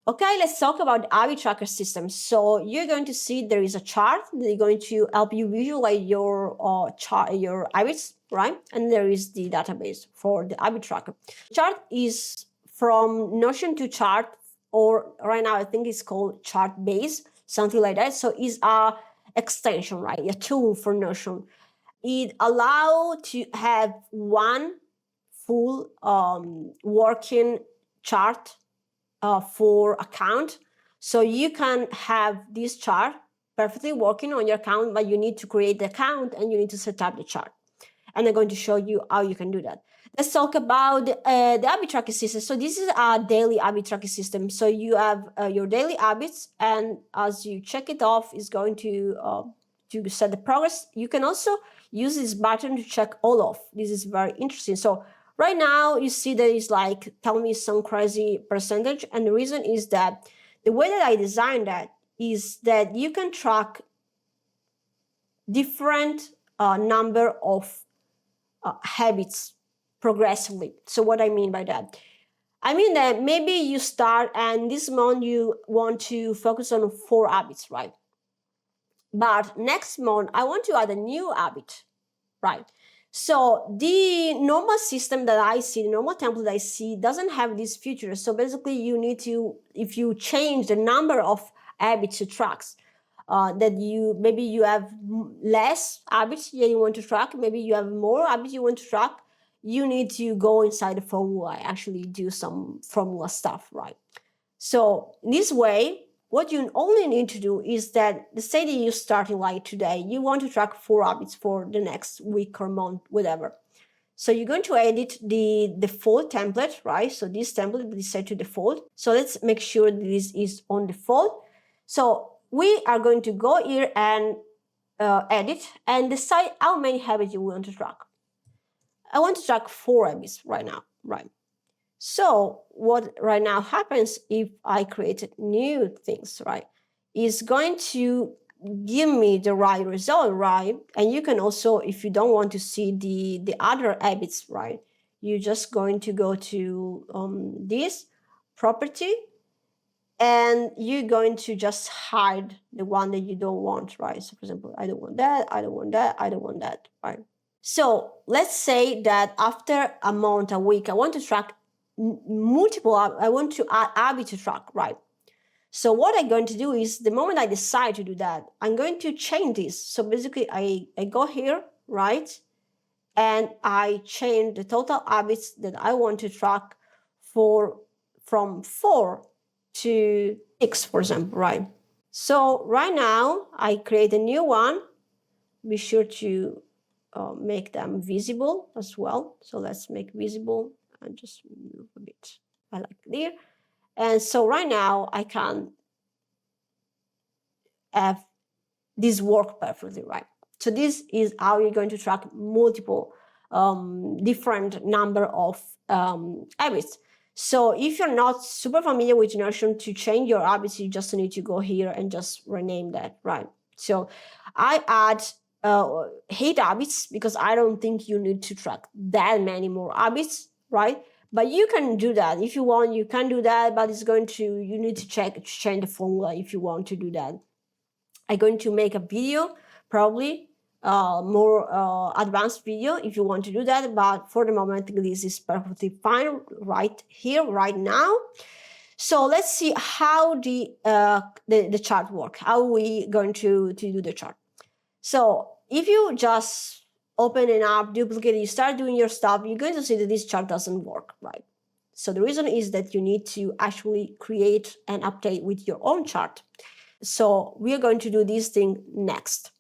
Okay, let's talk about the habit tracker system. So you're going to see there is a chart that is going to help you visualize your your habits, right? And there is the database for the habit tracker. Chart is from Notion to Chart, or right now I think it's called Chart Base, something like that. So it's a extension, right? A tool for Notion. It allows to have one full working chart for account. So you can have this chart perfectly working on your account, but you need to create the account and you need to set up the chart. And I'm going to show you how you can do that. Let's talk about the habit tracking system. So this is a daily habit tracking system. So you have your daily habits, and as you check it off, it's going to set the progress. You can also use this button to check all off. This is very interesting. So right now you see that it's like telling me some crazy percentage, and the reason is that the way that I designed that is that you can track different number of habits progressively. So what I mean by that? I mean that maybe you start and this month you want to focus on 4 habits, right? But next month I want to add a new habit, right? So the normal system that I see, the normal template that I see doesn't have this feature. So basically you need to, if you change the number of habits you track, that maybe you have less habits that you want to track, maybe you have more habits you want to track, you need to go inside the formula, actually do some formula stuff, right? So this way, what you only need to do is that, let's say that you're starting like today, you want to track 4 habits for the next week or month, whatever. So you're going to edit the default template, right? So this template is set to default. So let's make sure that this is on default. So we are going to go here and edit and decide how many habits you want to track. I want to track 4 habits right now, right? So what right now happens if I created new things, right, is going to give me the right result, right? And you can also, if you don't want to see the other habits, right, you're just going to go to this property, and you're going to just hide the one that you don't want, right? So for example, I don't want that, I don't want that, I don't want that, right? So let's say that after a month, a week, I want to track multiple, I want to add habit to track, right? So what I'm going to do is, the moment I decide to do that, I'm going to change this. So basically I go here, right? And I change the total habits that I want to track from 4 to 6, for example, right? So right now I create a new one. Be sure to make them visible as well. So let's make visible and just move a bit. I like there. And so right now I can have this work perfectly, right? So this is how you're going to track multiple different number of habits. So if you're not super familiar with Notion, to change your habits, you just need to go here and just rename that, right? So I add 8 habits because I don't think you need to track that many more habits, right? But you can do that if you want. You can do that, but you need to change the formula if you want to do that. I'm going to make a video, probably more advanced video if you want to do that. But for the moment, this is perfectly fine right here, right now. So let's see how the chart work. How are we going to do the chart? So if you just open an app, duplicate it, you start doing your stuff, you're going to see that this chart doesn't work, right? So the reason is that you need to actually create and update with your own chart. So we are going to do this thing next.